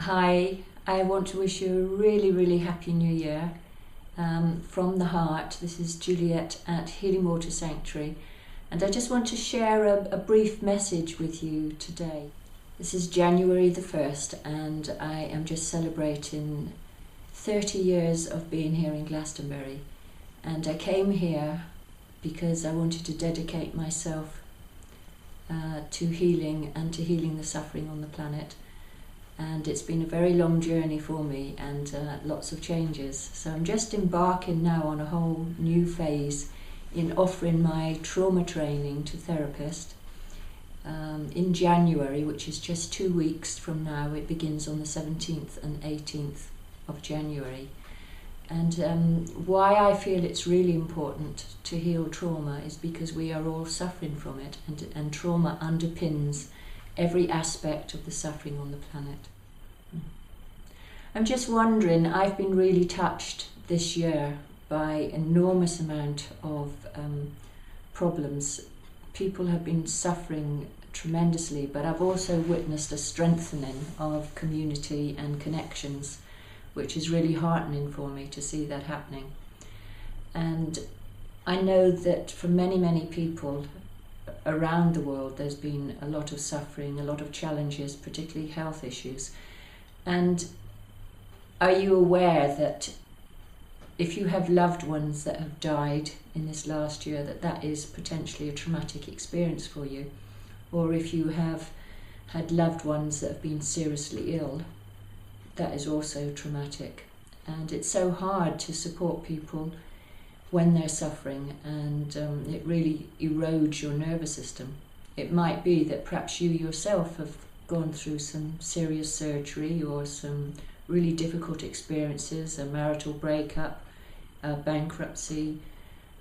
Hi, I want to wish you a really, really happy new year. From the heart, this is Juliet at Healing Water Sanctuary, and I just want to share a brief message with you today. This is January the 1st, and I am just celebrating 30 years of being here in Glastonbury. And I came here because I wanted to dedicate myself to healing and to healing the suffering on the planet. And it's been a very long journey for me and lots of changes. So I'm just embarking now on a whole new phase in offering my trauma training to therapists. In January, which is just 2 weeks from now, it begins on the 17th and 18th of January. And why I feel it's really important to heal trauma is because we are all suffering from it, and trauma underpins every aspect of the suffering on the planet. I'm just wondering, I've been really touched this year by enormous amount of problems. People have been suffering tremendously, but I've also witnessed a strengthening of community and connections, which is really heartening for me to see that happening. And I know that for many, many people around the world, there's been a lot of suffering, a lot of challenges, particularly health issues. And are you aware that if you have loved ones that have died in this last year, that is potentially a traumatic experience for you? Or if you have had loved ones that have been seriously ill, that is also traumatic. And it's so hard to support people when they're suffering, and it really erodes your nervous system. It might be that perhaps you yourself have gone through some serious surgery or some really difficult experiences, a marital breakup, a bankruptcy,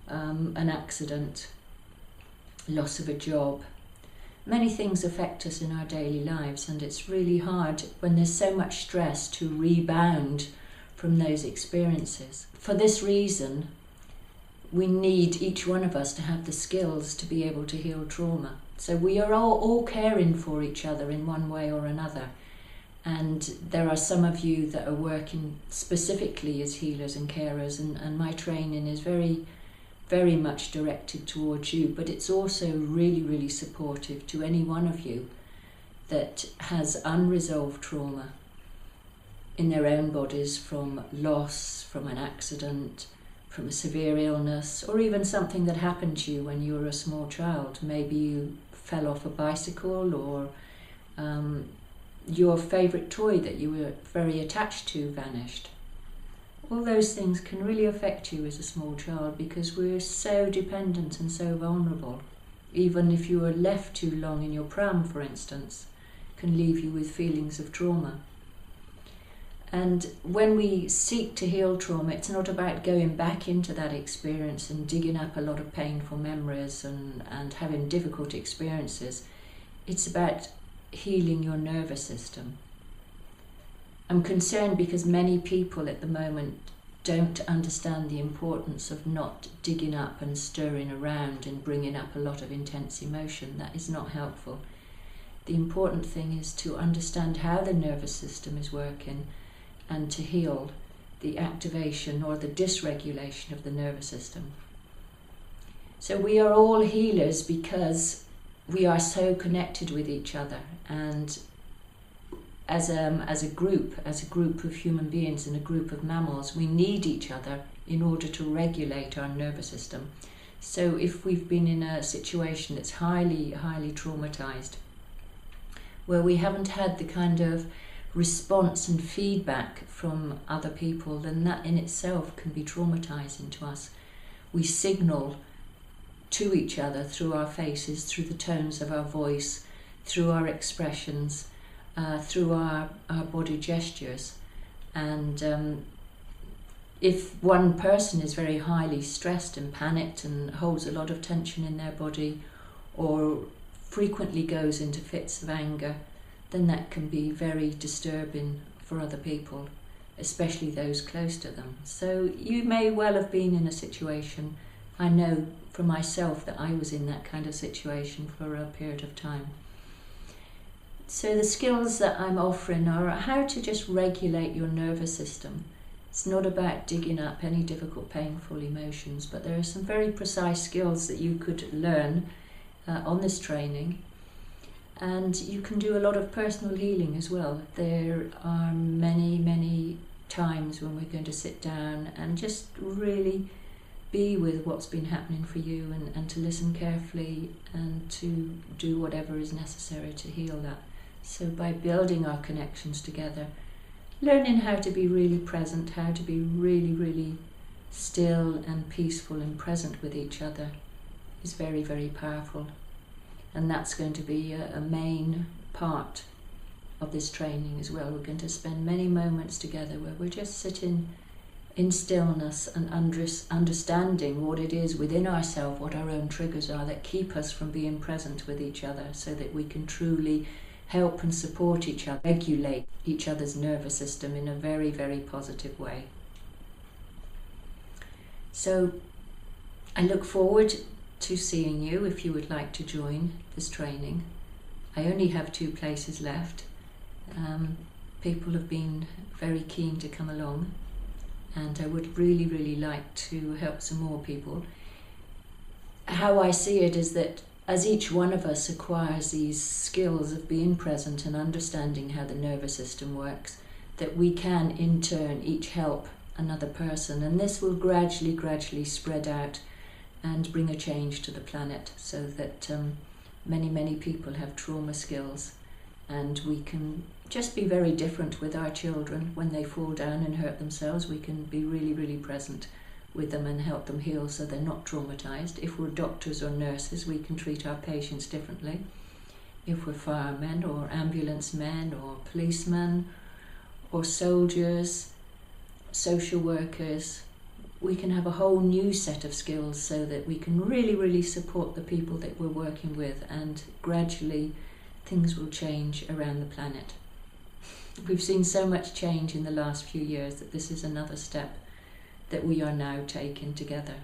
an accident, loss of a job. Many things affect us in our daily lives, and it's really hard when there's so much stress to rebound from those experiences. For this reason, we need each one of us to have the skills to be able to heal trauma. So we are all caring for each other in one way or another. And there are some of you that are working specifically as healers and carers, and my training is very, very much directed towards you, but it's also really, really supportive to any one of you that has unresolved trauma in their own bodies from loss, from an accident, from a severe illness, or even something that happened to you when you were a small child. Maybe you fell off a bicycle, or your favourite toy that you were very attached to vanished. All those things can really affect you as a small child because we're so dependent and so vulnerable. Even if you were left too long in your pram, for instance, can leave you with feelings of trauma. And when we seek to heal trauma, it's not about going back into that experience and digging up a lot of painful memories and having difficult experiences. It's about healing your nervous system. I'm concerned because many people at the moment don't understand the importance of not digging up and stirring around and bringing up a lot of intense emotion. That is not helpful. The important thing is to understand how the nervous system is working and to heal the activation or the dysregulation of the nervous system. So we are all healers because we are so connected with each other, and as a group of human beings and a group of mammals, we need each other in order to regulate our nervous system. So if we've been in a situation that's highly, highly traumatized, where we haven't had the kind of response and feedback from other people, then that in itself can be traumatizing to us. We signal to each other through our faces, through the tones of our voice, through our expressions, through our body gestures. And if one person is very highly stressed and panicked and holds a lot of tension in their body, or frequently goes into fits of anger, then that can be very disturbing for other people, especially those close to them. So you may well have been in a situation, I know for myself that I was in that kind of situation for a period of time. So the skills that I'm offering are how to just regulate your nervous system. It's not about digging up any difficult, painful emotions, but there are some very precise skills that you could learn on this training. And you can do a lot of personal healing as well. There are many times when we're going to sit down and just really be with what's been happening for you, and to listen carefully and to do whatever is necessary to heal that. So by building our connections together, learning how to be really present, how to be really still and peaceful and present with each other is very powerful. And that's going to be a main part of this training as well. We're going to spend many moments together where we're just sitting in stillness and understanding what it is within ourselves, what our own triggers are that keep us from being present with each other, so that we can truly help and support each other, regulate each other's nervous system in a very positive way. So I look forward to seeing you if you would like to join this training. I only have 2 places left. People have been very keen to come along, and I would really like to help some more people. How I see it is that as each one of us acquires these skills of being present and understanding how the nervous system works, that we can in turn each help another person, and this will gradually spread out and bring a change to the planet, so that many people have trauma skills, and we can just be very different with our children. When they fall down and hurt themselves, we can be really present with them and help them heal so they're not traumatized. If we're doctors or nurses, we can treat our patients differently. If we're firemen or ambulance men or policemen or soldiers, social workers, we can have a whole new set of skills so that we can really support the people that we're working with, and gradually things will change around the planet. We've seen so much change in the last few years that this is another step that we are now taking together.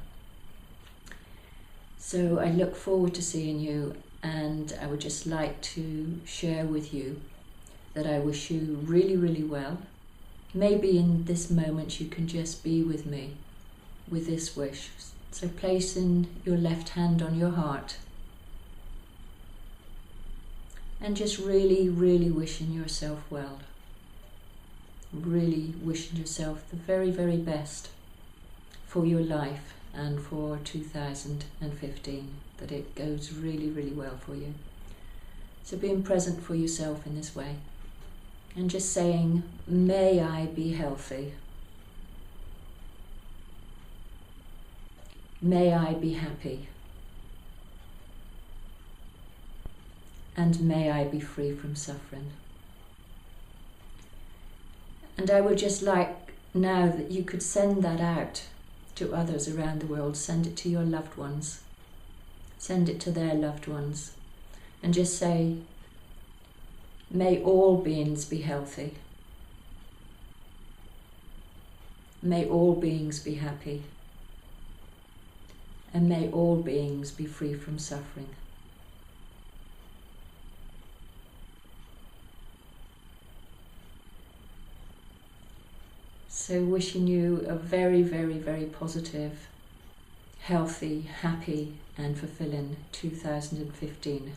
So I look forward to seeing you, and I would just like to share with you that I wish you really well. Maybe in this moment you can just be with me with this wish. So placing your left hand on your heart and just really wishing yourself well. Really wishing yourself the very best for your life and for 2015, that it goes really well for you. So being present for yourself in this way and just saying, may I be healthy. May I be happy. And may I be free from suffering. And I would just like now that you could send that out to others around the world. Send it to your loved ones. Send it to their loved ones. And just say, may all beings be healthy. May all beings be happy. And may all beings be free from suffering. So wishing you a very positive, healthy, happy and fulfilling 2015.